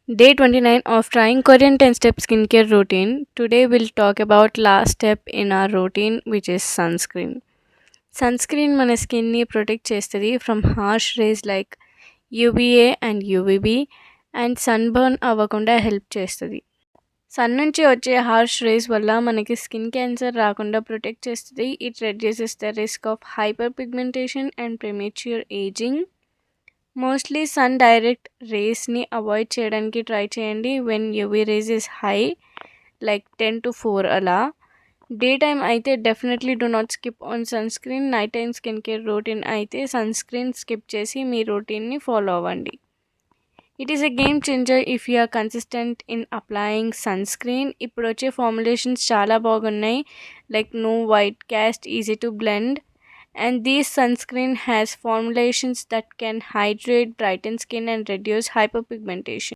Day 29 of trying Korean 10 step skincare routine. Today we'll talk about last step in our routine which is sunscreen. Sunscreen మన స్కిన్ని protect చేస్తుంది from harsh rays like UVA and UVB and sunburn అవ్వకుండా help చేస్తుంది. Sun నుంచి వచ్చే harsh rays వల్ల మనకి skin cancer రాకుండా ప్రొటెక్ట్ చేస్తుంది. It reduces the risk of hyper pigmentation and premature aging. Mostly sun direct రేస్ని అవాయిడ్ చేయడానికి ట్రై చేయండి when UV rays is high like 10 to 4 అలా. డే టైమ్ అయితే definitely do not skip on sunscreen. Night time skin care routine అయితే sunscreen skip చేసి మీ రొటీన్ని follow అవ్వండి. It is a game changer if you are consistent in applying sunscreen. ఇప్పుడు వచ్చే formulations చాలా బాగున్నాయి like no white cast, easy to blend. And this sunscreen has formulations that can hydrate, brighten skin, and reduce hyperpigmentation.